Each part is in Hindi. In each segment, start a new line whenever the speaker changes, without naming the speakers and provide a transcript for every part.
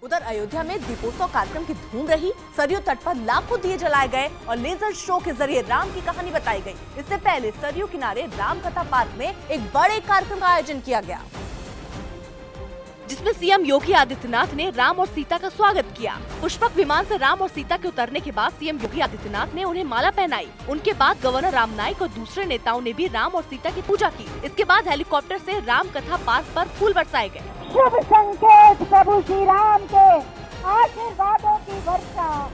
उधर अयोध्या में दीपोत्सव कार्यक्रम की धूम रही। सरयू तट पर लाखों दिए जलाए गए और लेजर शो के जरिए राम की कहानी बताई गई। इससे पहले सरयू किनारे राम कथा पार्क में एक बड़े कार्यक्रम का आयोजन किया गया, जिसमें सीएम योगी आदित्यनाथ ने राम और सीता का स्वागत किया। पुष्पक विमान से राम और सीता के उतरने के बाद सीएम योगी आदित्यनाथ ने उन्हें माला पहनाई। उनके बाद गवर्नर राम नाईक और दूसरे नेताओं ने भी राम और सीता की पूजा की। इसके बाद हेलीकॉप्टर से राम कथा पार्क पर फूल बरसाए गए।
शुभ संकेत प्रभु श्री राम के आशीर्वादों की वर्षा।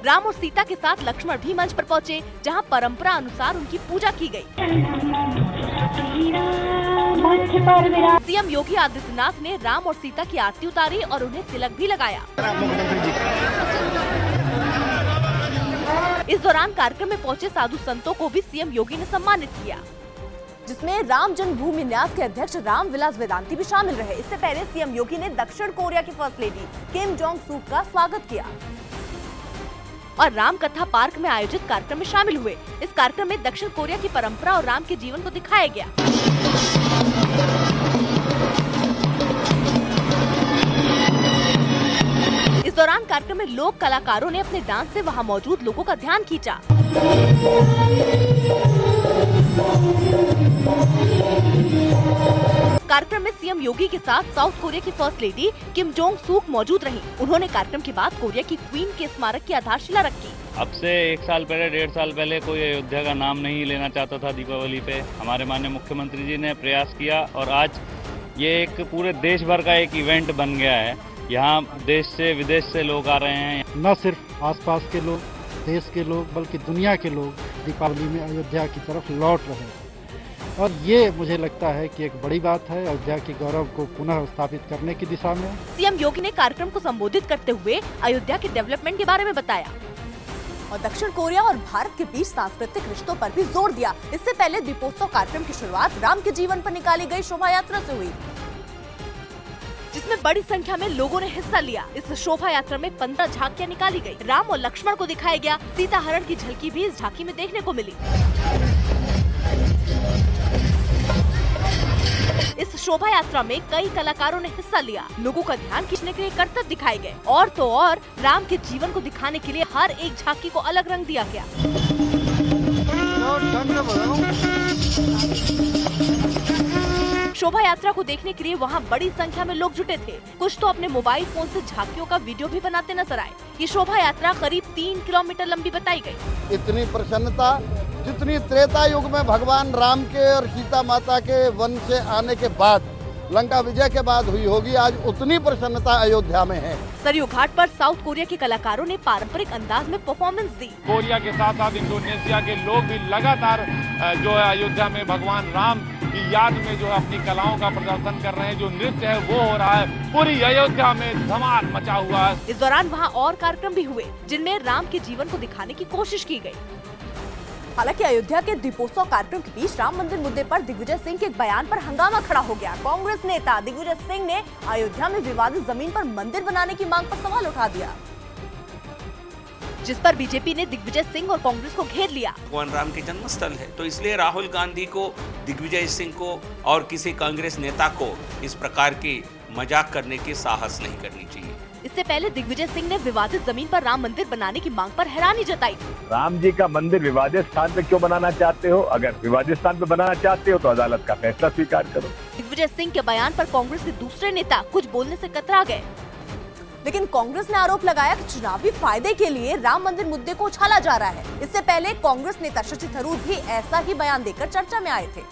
राम और सीता के साथ लक्ष्मण भी मंच पर पहुंचे, जहां परंपरा अनुसार उनकी पूजा की गई। सीएम योगी आदित्यनाथ ने राम और सीता की आरती उतारी और उन्हें तिलक भी लगाया। इस दौरान कार्यक्रम में पहुंचे साधु संतों को भी सीएम योगी ने सम्मानित किया, जिसमें राम जन्मभूमि न्यास के अध्यक्ष राम विलास वेदांती भी शामिल रहे। इससे पहले सीएम योगी ने दक्षिण कोरिया की फर्स्ट लेडी किम जोंग सूक का स्वागत किया और राम कथा पार्क में आयोजित कार्यक्रम में शामिल हुए। इस कार्यक्रम में दक्षिण कोरिया की परंपरा और राम के जीवन को दिखाया गया। इस दौरान कार्यक्रम में लोक कलाकारों ने अपने डांस से वहां मौजूद लोगों का ध्यान खींचा। कार्यक्रम में सीएम योगी के साथ साउथ कोरिया की फर्स्ट लेडी किम जोंग सूक मौजूद रहीं। उन्होंने कार्यक्रम के बाद कोरिया की क्वीन के स्मारक की आधारशिला रखी।
अब से 1 साल पहले 1.5 साल पहले कोई अयोध्या का नाम नहीं लेना चाहता था दीपावली पे। हमारे माननीय मुख्यमंत्री जी ने प्रयास किया और आज ये एक पूरे देश भर का एक इवेंट बन गया है। यहाँ देश से विदेश से लोग आ रहे हैं।
न सिर्फ आसपास के लोग, देश के लोग, बल्कि दुनिया के लोग दीपावली में अयोध्या की तरफ लौट रहे हैं और ये मुझे लगता है कि एक बड़ी बात है अयोध्या के गौरव को पुनः स्थापित करने की दिशा में।
सीएम योगी ने कार्यक्रम को संबोधित करते हुए अयोध्या के डेवलपमेंट के बारे में बताया और दक्षिण कोरिया और भारत के बीच सांस्कृतिक रिश्तों पर भी जोर दिया। इससे पहले दीपोत्सव कार्यक्रम की शुरुआत राम के जीवन पर निकाली गई शोभा यात्रा से हुई, जिसमें बड़ी संख्या में लोगों ने हिस्सा लिया। इस शोभा यात्रा में 15 झांकियां निकाली गई। राम और लक्ष्मण को दिखाया गया। सीता हरण की झलकी भी इस झांकी में देखने को मिली। इस शोभा यात्रा में कई कलाकारों ने हिस्सा लिया। लोगों का ध्यान खींचने के लिए करतब दिखाए गए और तो और राम के जीवन को दिखाने के लिए हर एक झांकी को अलग रंग दिया गया। शोभा यात्रा को देखने के लिए वहां बड़ी संख्या में लोग जुटे थे। कुछ तो अपने मोबाइल फोन से झांकियों का वीडियो भी बनाते नजर आए। ये शोभा यात्रा करीब 3 किलोमीटर लंबी बताई गई।
इतनी प्रसन्नता जितनी त्रेता युग में भगवान राम के और सीता माता के वन से आने के बाद, लंका विजय के बाद हुई होगी, आज उतनी प्रसन्नता अयोध्या में है।
सरयू घाट पर साउथ कोरिया के कलाकारों ने पारंपरिक अंदाज में परफॉर्मेंस दी।
कोरिया के साथ साथ इंडोनेशिया के लोग भी लगातार जो है अयोध्या में भगवान राम की याद में जो है अपनी कलाओं का प्रदर्शन कर रहे हैं। जो नृत्य है वो हो रहा है। पूरी अयोध्या में धमाल मचा हुआ है।
इस दौरान वहाँ और कार्यक्रम भी हुए, जिनमें राम के जीवन को दिखाने की कोशिश की गयी। हालांकि अयोध्या के दीपोत्सव कार्यक्रम के बीच राम मंदिर मुद्दे पर दिग्विजय सिंह के एक बयान पर हंगामा खड़ा हो गया। कांग्रेस नेता दिग्विजय सिंह ने अयोध्या में विवादित जमीन पर मंदिर बनाने की मांग पर सवाल उठा दिया, जिस पर बीजेपी ने दिग्विजय सिंह और कांग्रेस को घेर लिया।
भगवान राम के जन्मस्थल है, तो इसलिए राहुल गांधी को, दिग्विजय सिंह को और किसी कांग्रेस नेता को इस प्रकार की मजाक करने की साहस नहीं करनी चाहिए।
इससे पहले दिग्विजय सिंह ने विवादित जमीन पर राम मंदिर बनाने की मांग पर हैरानी जताई।
राम जी का मंदिर विवादित स्थान पे क्यों बनाना चाहते हो? अगर विवादित स्थान पे बनाना चाहते हो तो अदालत का फैसला स्वीकार करो।
दिग्विजय सिंह के बयान पर कांग्रेस के दूसरे नेता कुछ बोलने से कतरा गए, लेकिन कांग्रेस ने आरोप लगाया कि चुनावी फायदे के लिए राम मंदिर मुद्दे को उछाला जा रहा है। इससे पहले कांग्रेस नेता शशि थरूर भी ऐसा ही बयान देकर चर्चा में आए थे,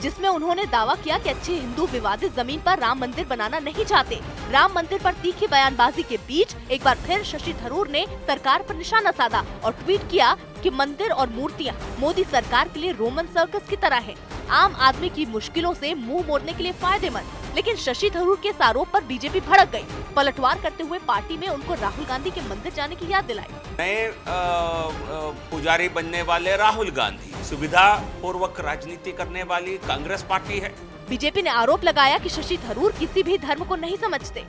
जिसमें उन्होंने दावा किया कि अच्छे हिंदू विवादित जमीन पर राम मंदिर बनाना नहीं चाहते। राम मंदिर पर तीखी बयानबाजी के बीच एक बार फिर शशि थरूर ने सरकार पर निशाना साधा और ट्वीट किया कि मंदिर और मूर्तियां मोदी सरकार के लिए रोमन सर्कस की तरह है, आम आदमी की मुश्किलों से मुंह मोड़ने के लिए फायदेमंद। लेकिन शशि थरूर के इस आरोप पर बीजेपी भड़क गई। पलटवार करते हुए पार्टी में उनको राहुल गांधी के मंदिर जाने की याद दिलाई।
नए पुजारी बनने वाले राहुल गांधी सुविधा पूर्वक राजनीति करने वाली कांग्रेस पार्टी है।
बीजेपी ने आरोप लगाया कि शशि थरूर किसी भी धर्म को नहीं समझते।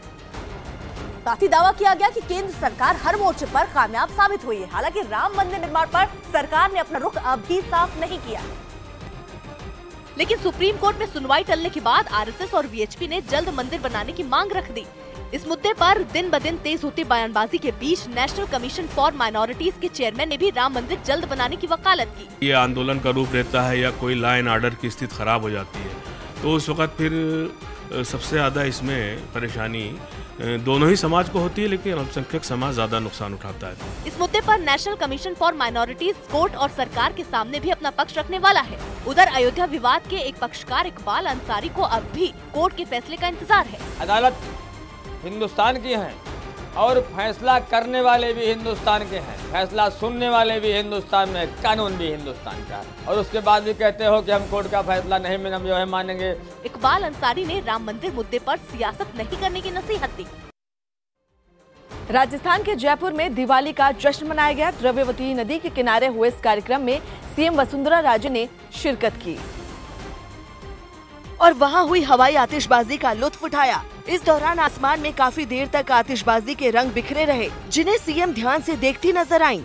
साथ ही दावा किया गया कि केंद्र सरकार हर मोर्चे पर कामयाब साबित हुई है। हालांकि राम मंदिर निर्माण पर सरकार ने अपना रुख अब भी साफ नहीं किया। लेकिन सुप्रीम कोर्ट में सुनवाई टलने के बाद आरएसएस और वीएचपी ने जल्द मंदिर बनाने की मांग रख दी। इस मुद्दे पर दिन ब दिन तेज होती बयानबाजी के बीच नेशनल कमीशन फॉर माइनॉरिटीज के चेयरमैन ने भी राम मंदिर जल्द बनाने की वकालत की।
ये आंदोलन का रूप लेता है या कोई लॉ एंड ऑर्डर की स्थिति खराब हो जाती है तो उस वक्त फिर सबसे ज्यादा इसमें परेशानी दोनों ही समाज को होती है, लेकिन अल्पसंख्यक समाज ज्यादा नुकसान उठाता है।
इस मुद्दे पर national commission for minorities court और सरकार के सामने भी अपना पक्ष रखने वाला है। उधर अयोध्या विवाद के एक पक्षकार इकबाल अंसारी को अब भी कोर्ट के फैसले का इंतजार है।
अदालत हिंदुस्तान की है और फैसला करने वाले भी हिंदुस्तान के हैं, फैसला सुनने वाले भी हिंदुस्तान में, कानून भी हिंदुस्तान का है। और उसके बाद भी कहते हो कि हम कोर्ट का फैसला नहीं हम जो है मानेंगे।
इकबाल अंसारी ने राम मंदिर मुद्दे पर सियासत नहीं करने की नसीहत दी। राजस्थान के जयपुर में दिवाली का जश्न मनाया गया। द्रव्यवती नदी के किनारे हुए इस कार्यक्रम में सीएम वसुंधरा राजे ने शिरकत की और वहां हुई हवाई आतिशबाजी का लुत्फ उठाया। इस दौरान आसमान में काफी देर तक आतिशबाजी के रंग बिखरे रहे, जिन्हें सीएम ध्यान से देखती नजर आईं।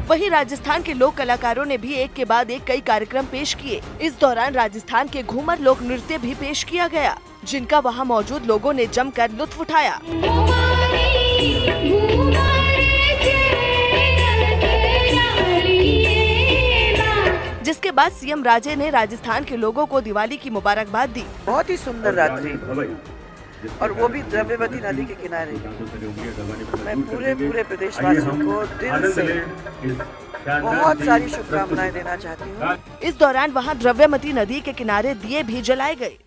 वहीं राजस्थान के लोक कलाकारों ने भी एक के बाद एक कई कार्यक्रम पेश किए। इस दौरान राजस्थान के घूमर लोक नृत्य भी पेश किया गया, जिनका वहां मौजूद लोगों ने जमकर लुत्फ उठाया। जिसके बाद सीएम राजे ने राजस्थान के लोगों को दिवाली की मुबारकबाद दी।
बहुत ही सुंदर रात्रि और वो भी द्रव्यवती नदी के किनारे। मैं पूरे प्रदेशवासियों को दिल से बहुत सारी शुभकामनाएं देना चाहती हूँ।
इस दौरान वहाँ द्रव्यवती नदी के किनारे दिए भी जलाए गए।